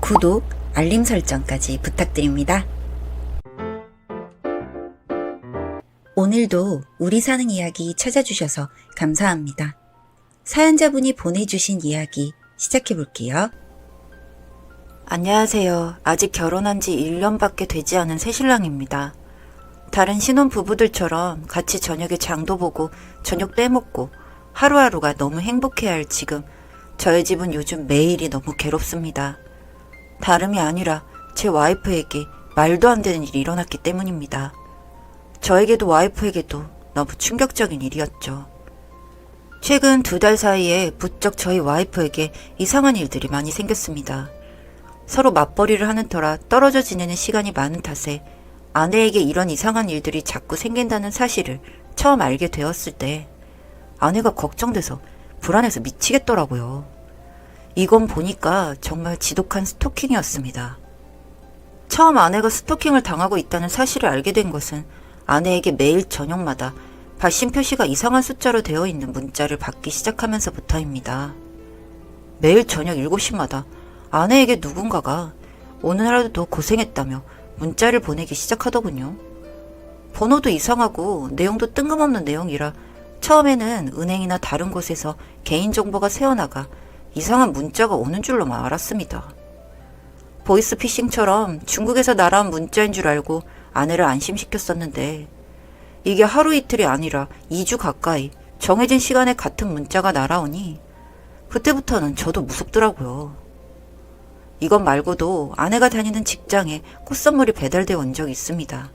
구독, 알림 설정까지 부탁드립니다. 오늘도 우리 사는 이야기 찾아주셔서 감사합니다. 사연자분이 보내주신 이야기 시작해볼게요. 안녕하세요. 아직 결혼한 지 1년밖에 되지 않은 새신랑입니다. 다른 신혼부부들처럼 같이 저녁에 장도 보고 저녁 빼먹고 하루하루가 너무 행복해야 할 지금 저의 집은 요즘 매일이 너무 괴롭습니다. 다름이 아니라 제 와이프에게 말도 안 되는 일이 일어났기 때문입니다. 저에게도 와이프에게도 너무 충격적인 일이었죠. 최근 2달 사이에 부쩍 저희 와이프에게 이상한 일들이 많이 생겼습니다. 서로 맞벌이를 하는 터라 떨어져 지내는 시간이 많은 탓에 아내에게 이런 이상한 일들이 자꾸 생긴다는 사실을 처음 알게 되었을 때 아내가 걱정돼서 불안해서 미치겠더라고요. 이건 보니까 정말 지독한 스토킹이었습니다. 처음 아내가 스토킹을 당하고 있다는 사실을 알게 된 것은 아내에게 매일 저녁마다 발신 표시가 이상한 숫자로 되어 있는 문자를 받기 시작하면서부터입니다. 매일 저녁 7시마다 아내에게 누군가가 오늘 하루도 고생했다며 문자를 보내기 시작하더군요. 번호도 이상하고 내용도 뜬금없는 내용이라 처음에는 은행이나 다른 곳에서 개인정보가 새어나가 이상한 문자가 오는 줄로만 알았습니다. 보이스피싱처럼 중국에서 날아온 문자인 줄 알고 아내를 안심시켰었는데 이게 하루 이틀이 아니라 2주 가까이 정해진 시간에 같은 문자가 날아오니 그때부터는 저도 무섭더라고요. 이것 말고도 아내가 다니는 직장에 꽃선물이 배달되어 온 적이 있습니다.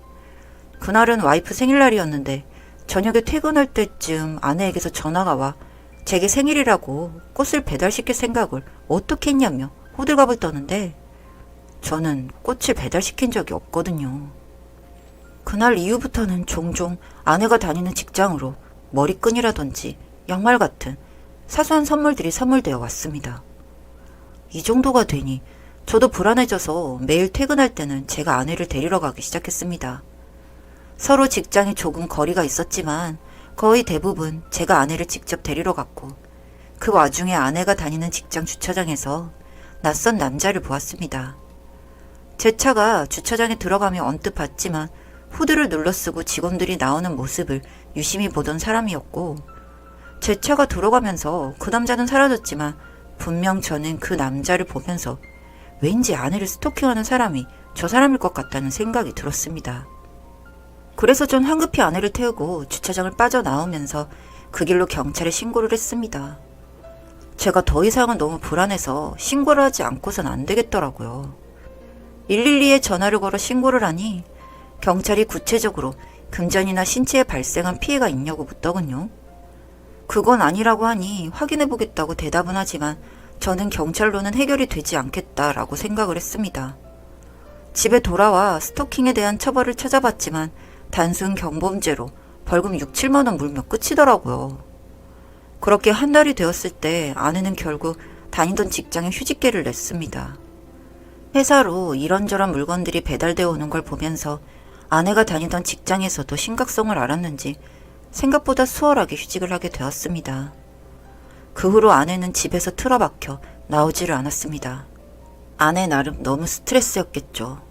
그날은 와이프 생일날이었는데 저녁에 퇴근할 때쯤 아내에게서 전화가 와 제게 생일이라고 꽃을 배달시킬 생각을 어떻게 했냐며 호들갑을 떠는데 저는 꽃을 배달시킨 적이 없거든요. 그날 이후부터는 종종 아내가 다니는 직장으로 머리끈이라든지 양말 같은 사소한 선물들이 선물되어 왔습니다. 이 정도가 되니 저도 불안해져서 매일 퇴근할 때는 제가 아내를 데리러 가기 시작했습니다. 서로 직장이 조금 거리가 있었지만 거의 대부분 제가 아내를 직접 데리러 갔고 그 와중에 아내가 다니는 직장 주차장에서 낯선 남자를 보았습니다. 제 차가 주차장에 들어가며 언뜻 봤지만 후드를 눌러쓰고 직원들이 나오는 모습을 유심히 보던 사람이었고 제 차가 들어가면서 그 남자는 사라졌지만 분명 저는 그 남자를 보면서 왠지 아내를 스토킹하는 사람이 저 사람일 것 같다는 생각이 들었습니다. 그래서 전 황급히 아내를 태우고 주차장을 빠져나오면서 그 길로 경찰에 신고를 했습니다. 제가 더 이상은 너무 불안해서 신고를 하지 않고선 안 되겠더라고요. 112에 전화를 걸어 신고를 하니 경찰이 구체적으로 금전이나 신체에 발생한 피해가 있냐고 묻더군요. 그건 아니라고 하니 확인해보겠다고 대답은 하지만 저는 경찰로는 해결이 되지 않겠다라고 생각을 했습니다. 집에 돌아와 스토킹에 대한 처벌을 찾아봤지만 단순 경범죄로 벌금 6, 7만 원 물면 끝이더라고요. 그렇게 한 달이 되었을 때 아내는 결국 다니던 직장에 휴직계를 냈습니다. 회사로 이런저런 물건들이 배달되어 오는 걸 보면서 아내가 다니던 직장에서도 심각성을 알았는지 생각보다 수월하게 휴직을 하게 되었습니다. 그 후로 아내는 집에서 틀어박혀 나오지를 않았습니다. 아내 나름 너무 스트레스였겠죠.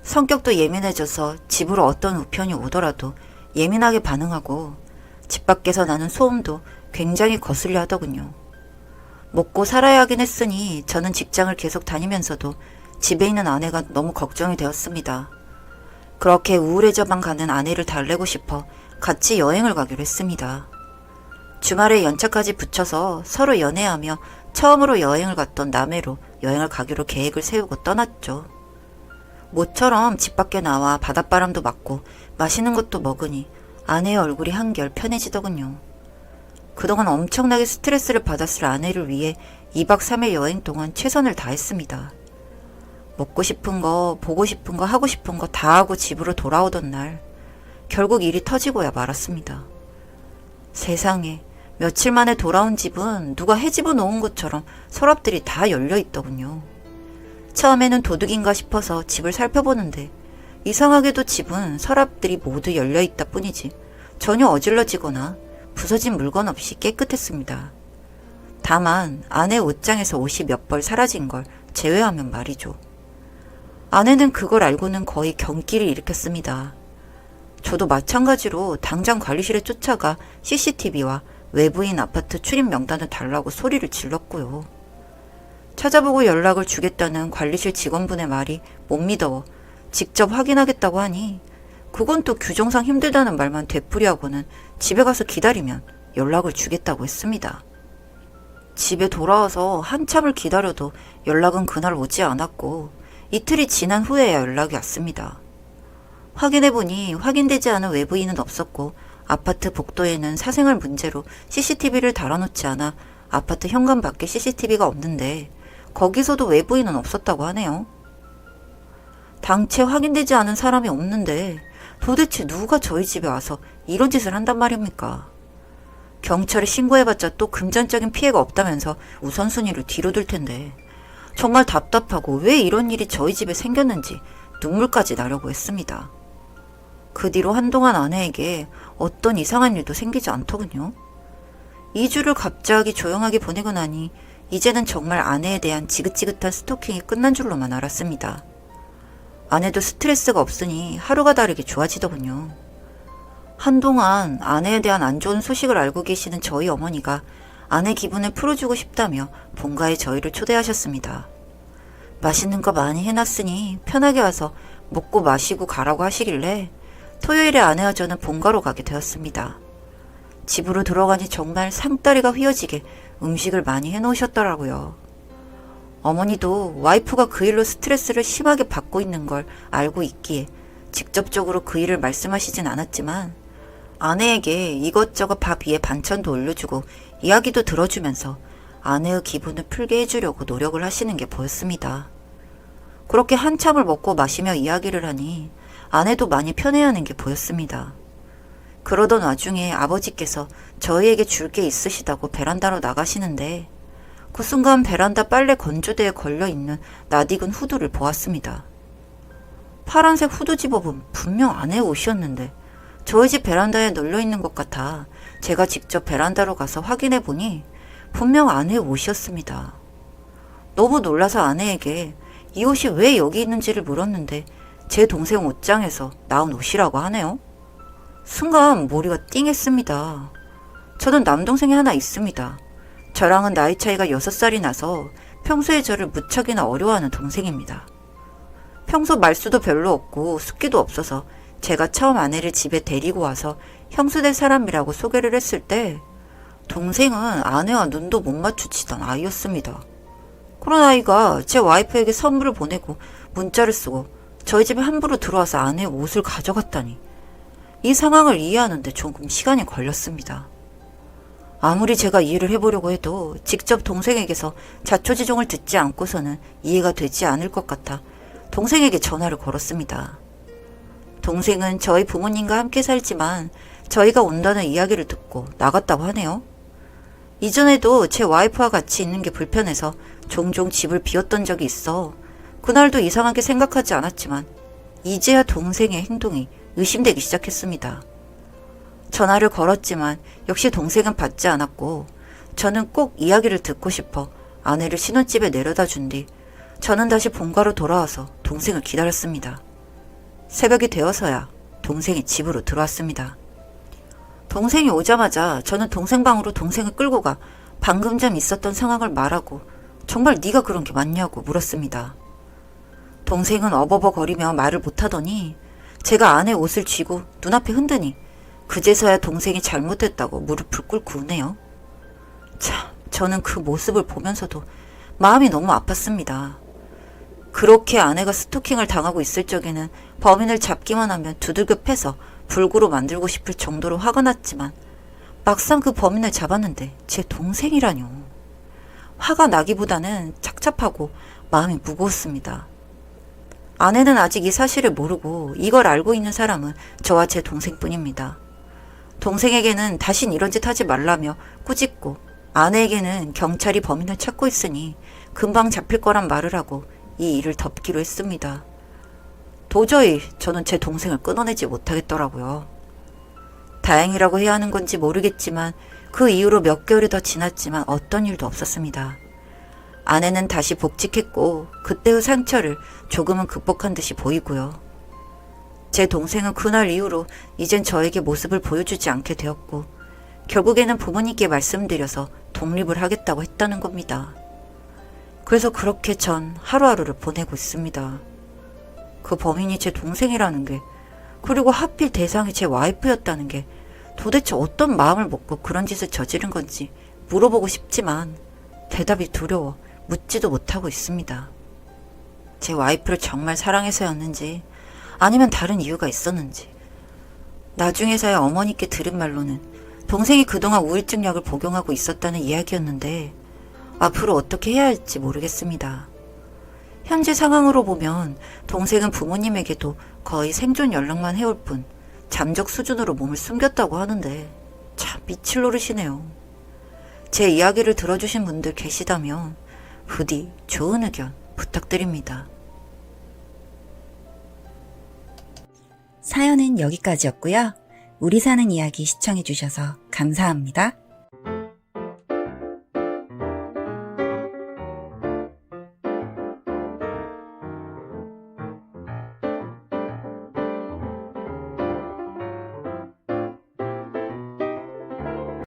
성격도 예민해져서 집으로 어떤 우편이 오더라도 예민하게 반응하고 집 밖에서 나는 소음도 굉장히 거슬려 하더군요. 먹고 살아야 하긴 했으니 저는 직장을 계속 다니면서도 집에 있는 아내가 너무 걱정이 되었습니다. 그렇게 우울해져만 가는 아내를 달래고 싶어 같이 여행을 가기로 했습니다. 주말에 연차까지 붙여서 서로 연애하며 처음으로 여행을 갔던 남해로 여행을 가기로 계획을 세우고 떠났죠. 모처럼 집 밖에 나와 바닷바람도 맞고 맛있는 것도 먹으니 아내의 얼굴이 한결 편해지더군요. 그동안 엄청나게 스트레스를 받았을 아내를 위해 2박 3일 여행 동안 최선을 다했습니다. 먹고 싶은 거, 보고 싶은 거, 하고 싶은 거 다 하고 집으로 돌아오던 날 결국 일이 터지고야 말았습니다. 세상에 며칠 만에 돌아온 집은 누가 헤집어 놓은 것처럼 서랍들이 다 열려 있더군요. 처음에는 도둑인가 싶어서 집을 살펴보는데 이상하게도 집은 서랍들이 모두 열려 있다 뿐이지 전혀 어질러지거나 부서진 물건 없이 깨끗했습니다. 다만 아내 옷장에서 옷이 몇 벌 사라진 걸 제외하면 말이죠. 아내는 그걸 알고는 거의 경기를 일으켰습니다. 저도 마찬가지로 당장 관리실에 쫓아가 CCTV와 외부인 아파트 출입 명단을 달라고 소리를 질렀고요. 찾아보고 연락을 주겠다는 관리실 직원분의 말이 못 믿어 직접 확인하겠다고 하니 그건 또 규정상 힘들다는 말만 되풀이하고는 집에 가서 기다리면 연락을 주겠다고 했습니다. 집에 돌아와서 한참을 기다려도 연락은 그날 오지 않았고 이틀이 지난 후에야 연락이 왔습니다. 확인해보니 확인되지 않은 외부인은 없었고 아파트 복도에는 사생활 문제로 CCTV를 달아놓지 않아 아파트 현관 밖에 CCTV가 없는데 거기서도 외부인은 없었다고 하네요. 당최 확인되지 않은 사람이 없는데 도대체 누가 저희 집에 와서 이런 짓을 한단 말입니까? 경찰에 신고해봤자 또 금전적인 피해가 없다면서 우선순위를 뒤로 둘 텐데 정말 답답하고 왜 이런 일이 저희 집에 생겼는지 눈물까지 나려고 했습니다. 그 뒤로 한동안 아내에게 어떤 이상한 일도 생기지 않더군요. 2주를 갑자기 조용하게 보내고 나니 이제는 정말 아내에 대한 지긋지긋한 스토킹이 끝난 줄로만 알았습니다. 아내도 스트레스가 없으니 하루가 다르게 좋아지더군요. 한동안 아내에 대한 안 좋은 소식을 알고 계시는 저희 어머니가 아내 기분을 풀어주고 싶다며 본가에 저희를 초대하셨습니다. 맛있는 거 많이 해놨으니 편하게 와서 먹고 마시고 가라고 하시길래 토요일에 아내와 저는 본가로 가게 되었습니다. 집으로 들어가니 정말 상다리가 휘어지게 음식을 많이 해놓으셨더라고요. 어머니도 와이프가 그 일로 스트레스를 심하게 받고 있는 걸 알고 있기에 직접적으로 그 일을 말씀하시진 않았지만 아내에게 이것저것 밥 위에 반찬도 올려주고 이야기도 들어주면서 아내의 기분을 풀게 해주려고 노력을 하시는 게 보였습니다. 그렇게 한참을 먹고 마시며 이야기를 하니 아내도 많이 편해하는 게 보였습니다. 그러던 와중에 아버지께서 저희에게 줄 게 있으시다고 베란다로 나가시는데 그 순간 베란다 빨래 건조대에 걸려있는 낯익은 후드를 보았습니다. 파란색 후드 집업은 분명 아내의 옷이었는데 저희 집 베란다에 널려있는 것 같아 제가 직접 베란다로 가서 확인해 보니 분명 아내의 옷이었습니다. 너무 놀라서 아내에게 이 옷이 왜 여기 있는지를 물었는데 제 동생 옷장에서 나온 옷이라고 하네요. 순간 머리가 띵했습니다. 저는 남동생이 하나 있습니다. 저랑은 나이 차이가 6살이 나서 평소에 저를 무척이나 어려워하는 동생입니다. 평소 말수도 별로 없고 숫기도 없어서 제가 처음 아내를 집에 데리고 와서 형수 될 사람이라고 소개를 했을 때 동생은 아내와 눈도 못 마주치던 아이였습니다. 그런 아이가 제 와이프에게 선물을 보내고 문자를 쓰고 저희 집에 함부로 들어와서 아내의 옷을 가져갔다니 이 상황을 이해하는데 조금 시간이 걸렸습니다. 아무리 제가 이해를 해보려고 해도 직접 동생에게서 자초지종을 듣지 않고서는 이해가 되지 않을 것 같아 동생에게 전화를 걸었습니다. 동생은 저희 부모님과 함께 살지만 저희가 온다는 이야기를 듣고 나갔다고 하네요. 이전에도 제 와이프와 같이 있는 게 불편해서 종종 집을 비웠던 적이 있어 그날도 이상하게 생각하지 않았지만 이제야 동생의 행동이 의심되기 시작했습니다. 전화를 걸었지만 역시 동생은 받지 않았고 저는 꼭 이야기를 듣고 싶어 아내를 신혼집에 내려다 준 뒤 저는 다시 본가로 돌아와서 동생을 기다렸습니다. 새벽이 되어서야 동생이 집으로 들어왔습니다. 동생이 오자마자 저는 동생 방으로 동생을 끌고 가 방금 전 있었던 상황을 말하고 정말 네가 그런 게 맞냐고 물었습니다. 동생은 어버버거리며 말을 못하더니 제가 아내 옷을 쥐고 눈앞에 흔드니 그제서야 동생이 잘못했다고 무릎을 꿇고 우네요. 참, 저는 그 모습을 보면서도 마음이 너무 아팠습니다. 그렇게 아내가 스토킹을 당하고 있을 적에는 범인을 잡기만 하면 두들겨 패서 불구로 만들고 싶을 정도로 화가 났지만 막상 그 범인을 잡았는데 제 동생이라뇨. 화가 나기보다는 착잡하고 마음이 무거웠습니다. 아내는 아직 이 사실을 모르고 이걸 알고 있는 사람은 저와 제 동생뿐입니다. 동생에게는 다신 이런 짓 하지 말라며 꾸짖고 아내에게는 경찰이 범인을 찾고 있으니 금방 잡힐 거란 말을 하고 이 일을 덮기로 했습니다. 도저히 저는 제 동생을 끊어내지 못하겠더라고요. 다행이라고 해야 하는 건지 모르겠지만 그 이후로 몇 개월이 더 지났지만 어떤 일도 없었습니다. 아내는 다시 복직했고 그때의 상처를 조금은 극복한 듯이 보이고요. 제 동생은 그날 이후로 이젠 저에게 모습을 보여주지 않게 되었고 결국에는 부모님께 말씀드려서 독립을 하겠다고 했다는 겁니다. 그래서 그렇게 전 하루하루를 보내고 있습니다. 그 범인이 제 동생이라는 게, 그리고 하필 대상이 제 와이프였다는 게 도대체 어떤 마음을 먹고 그런 짓을 저지른 건지 물어보고 싶지만 대답이 두려워 묻지도 못하고 있습니다. 제 와이프를 정말 사랑해서였는지 아니면 다른 이유가 있었는지, 나중에서야 어머니께 들은 말로는 동생이 그동안 우울증 약을 복용하고 있었다는 이야기였는데 앞으로 어떻게 해야 할지 모르겠습니다. 현재 상황으로 보면 동생은 부모님에게도 거의 생존 연락만 해올 뿐 잠적 수준으로 몸을 숨겼다고 하는데 참 미칠 노릇이네요. 제 이야기를 들어주신 분들 계시다면 부디 좋은 의견 부탁드립니다. 사연은 여기까지였고요. 우리 사는 이야기 시청해주셔서 감사합니다.